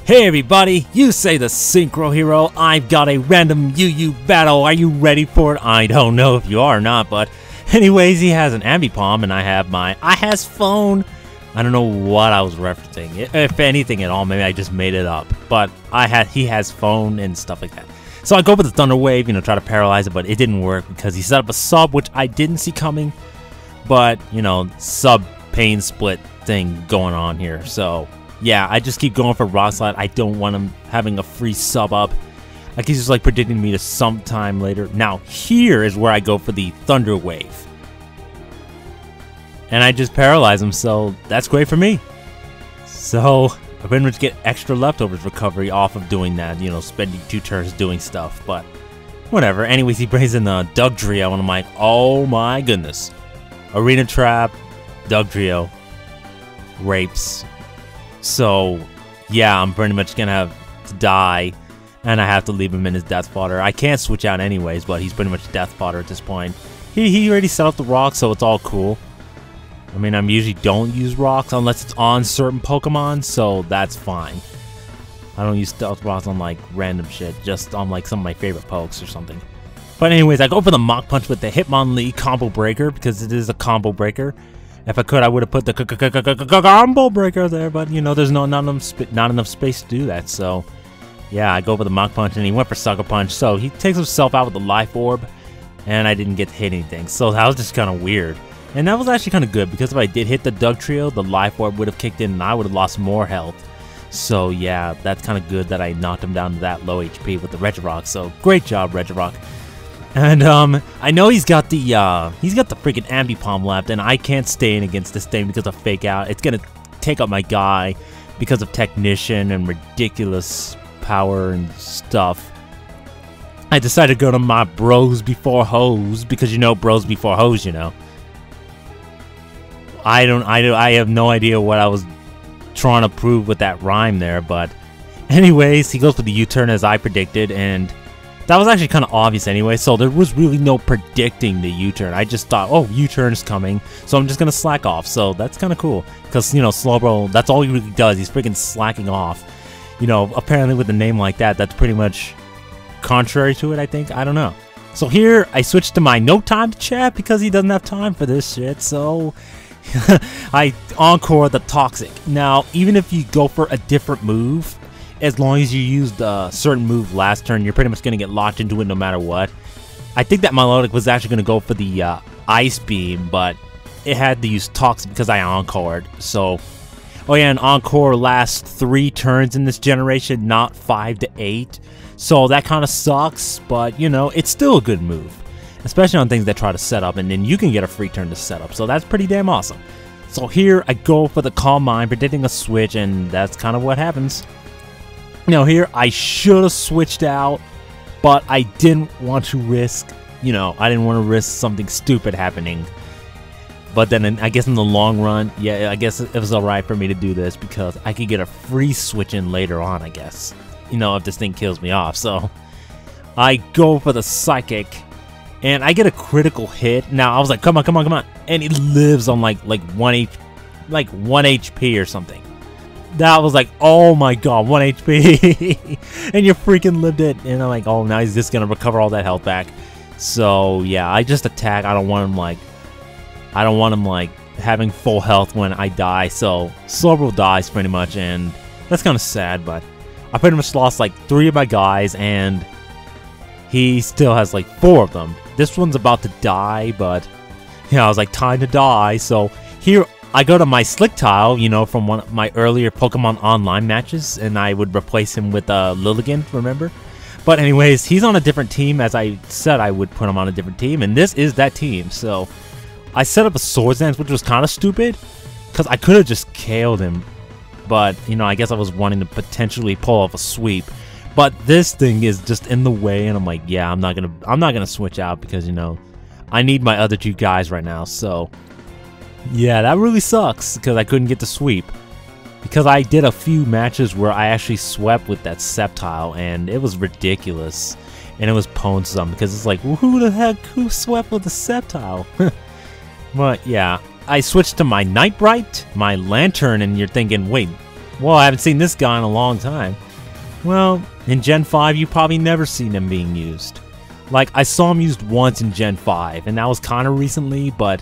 Hey everybody, YuseiTheSynchroHero. I've got a random UU battle. Are you ready for it? I don't know if you are or not, but anyways, he has an Ambipom and I have my has phone. I don't know what I was referencing. If anything at all, maybe I just made it up. But he has phone and stuff like that. So I go for the Thunder Wave, try to paralyze it, but it didn't work because he set up a sub, which I didn't see coming. But, sub pain split thing going on here. So yeah, I just keep going for Rock Slide. I don't want him having a free sub up. Like he's just predicting me to sometime later. Now here is where I go for the Thunder Wave. And I just paralyze him, so that's great for me. So I pretty much get extra leftovers recovery off of doing that, spending 2 turns doing stuff, but whatever. Anyways, he brings in the Dugtrio and I'm like, oh my goodness. Arena Trap, Dugtrio, Rapes. So, yeah, I'm pretty much gonna have to die, and I have to leave him in his death fodder. I can't switch out anyways, but he's pretty much death fodder at this point. He already set up the rocks, so it's all cool. I mean, I usually don't use rocks unless it's on certain Pokemon, so that's fine. I don't use stealth rocks on, random shit, just on, some of my favorite pokes or something. But anyways, I go for the Mach Punch with the Hitmonlee Combo Breaker, because it is a Combo Breaker. If I could, I would have put the combo breaker there, but there's not enough space to do that. So, yeah, I go for the Mach Punch, and he went for Sucker Punch. So he takes himself out with the Life Orb, and I didn't get to hit anything. So that was just kind of weird, and that was actually kind of good because if I did hit the Dugtrio, the Life Orb would have kicked in, and I would have lost more health. So yeah, that's kind of good that I knocked him down to that low HP with the Regirock. So great job, Regirock. And I know he's got the freaking Ambipom left, and I can't stay in against this thing because of Fake Out. It's gonna take up my guy because of Technician and ridiculous power and stuff. I decided to go to my Bros Before Hoes because Bros Before Hoes. I have no idea what I was trying to prove with that rhyme there, but anyways, he goes for the U-turn as I predicted, and that was actually kind of obvious anyway, so there was really no predicting the U-turn. I just thought, oh, U-turn is coming, so I'm just going to slack off. So that's kind of cool, because, Slowbro, that's all he really does. He's freaking slacking off. Apparently with a name like that, that's pretty much contrary to it, I think. I don't know. So here, I switched to my no time to chat because he doesn't have time for this shit, so I encore the Toxic. Now, even if you go for a different move, as long as you used a certain move last turn, you're pretty much going to get locked into it no matter what. I think that Melodic was actually going to go for the Ice Beam, but it had to use Toxic because I encored. So, oh yeah, and Encore lasts 3 turns in this generation, not 5 to 8. So that kind of sucks, but it's still a good move. Especially on things that try to set up, and then you can get a free turn to set up. So that's pretty damn awesome. So here, I go for the Calm Mind, predicting a switch, and that's kind of what happens. Now here, I should have switched out, but I didn't want to risk, I didn't want to risk something stupid happening. But then I guess in the long run, yeah, I guess it was alright for me to do this because I could get a free switch in later on, I guess. If this thing kills me off. So I go for the Psychic, and I get a critical hit. Now I was like, come on, come on, come on. And it lives on like 1 HP or something. That was like, oh my god, 1 HP. And you freaking lived it. And I'm like, oh, now he's just going to recover all that health back. So, yeah, I just attack. I don't want him, having full health when I die. So, Slowbro dies pretty much. And that's kind of sad, but I pretty much lost 3 of my guys. And he still has 4 of them. This one's about to die, but, I was like, time to die. So, here I go to my Slicktile, from one of my earlier Pokemon Online matches, and I would replace him with Lilligant, remember? But anyways, he's on a different team, as I said I would put him on a different team, and this is that team. So I set up a Swords Dance, which was kind of stupid, because I could have just KO'd him, but, I guess I was wanting to potentially pull off a sweep. But this thing is just in the way, and I'm like, yeah, I'm not gonna switch out, because, I need my other 2 guys right now, so yeah, that really sucks because I couldn't get the sweep. Because I did a few matches where I actually swept with that Sceptile, and it was ridiculous. And it was Ponsum because it's like, who the heck, who swept with the Sceptile? But yeah, I switched to my Night Bright, my Lantern, and you're thinking, wait, Well, I haven't seen this guy in a long time. Well, in Gen 5, you probably never seen him being used. Like, I saw him used once in Gen 5, and that was kind of recently, but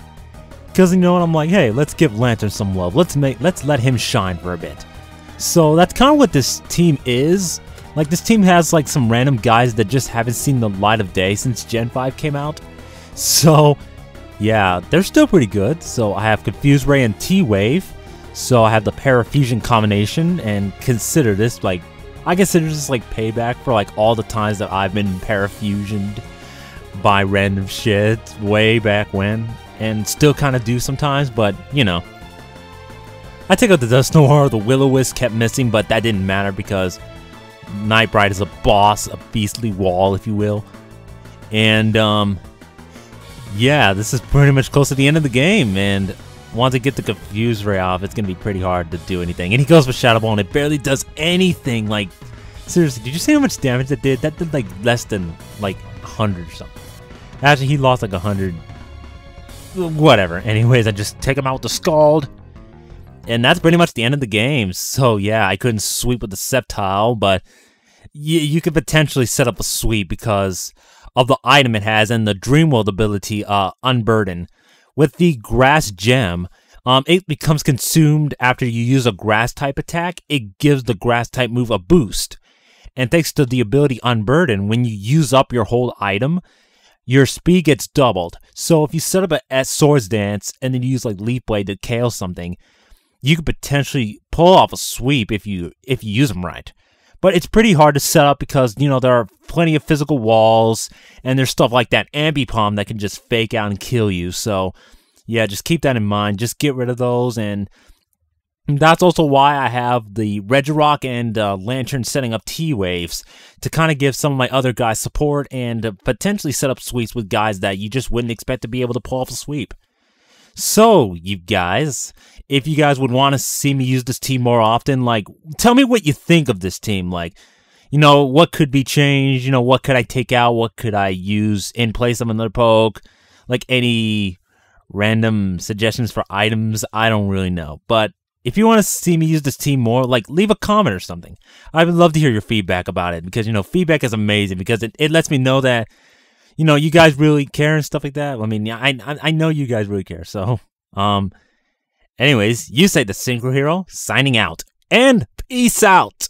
because, you know what, I'm like, hey, let's give Lantern some love. Let's let him shine for a bit. So that's kind of what this team is. Like, this team has, like, some random guys that just haven't seen the light of day since Gen 5 came out. So, yeah, they're still pretty good. So I have Confuse Ray and T-Wave. So I have the Parafusion combination, and consider this, like, I consider this, like, payback for, like, all the times that I've been parafusioned by random shit way back when. And still kind of do sometimes, but, you know. I take out the Dusknoir, the Will-O-Wisp kept missing, but that didn't matter because Nightbright is a boss, a beastly wall, if you will. And, yeah, this is pretty much close to the end of the game, and once I get the Confuse Ray off, it's going to be pretty hard to do anything. And he goes for Shadow Ball, and it barely does anything. Like, seriously, did you see how much damage that did? That did, like, less than, like, 100 or something. Actually, he lost, like, 100. Whatever. Anyways, I just take him out with the Scald. And that's pretty much the end of the game. So, yeah, I couldn't sweep with the Sceptile, but you could potentially set up a sweep because of the item it has and the Dreamworld ability, Unburden. With the Grass Gem, it becomes consumed after you use a Grass-type attack. It gives the Grass-type move a boost. And thanks to the ability Unburden, when you use up your whole item, your speed gets doubled. So if you set up a Swords Dance and then you use like Leaf Blade to KO something, you could potentially pull off a sweep if you use them right. But it's pretty hard to set up because, you know, there are plenty of physical walls, and there's stuff like that Ambipom that can just fake out and kill you. So, yeah, just keep that in mind. Just get rid of those, and that's also why I have the Regirock and Lantern setting up T-Waves to kind of give some of my other guys support and potentially set up sweeps with guys that you just wouldn't expect to be able to pull off a sweep. So, you guys, if you guys would want to see me use this team more often, like, tell me what you think of this team. Like, you know, what could be changed? You know, what could I take out? What could I use in place of another poke? Like, any random suggestions for items? I don't really know. But if you want to see me use this team more, like, leave a comment or something. I would love to hear your feedback about it because, you know, feedback is amazing because it lets me know that, you know, you guys really care and stuff like that. I mean, I know you guys really care. So, anyways, YuseiTheSynchroHero signing out. And peace out.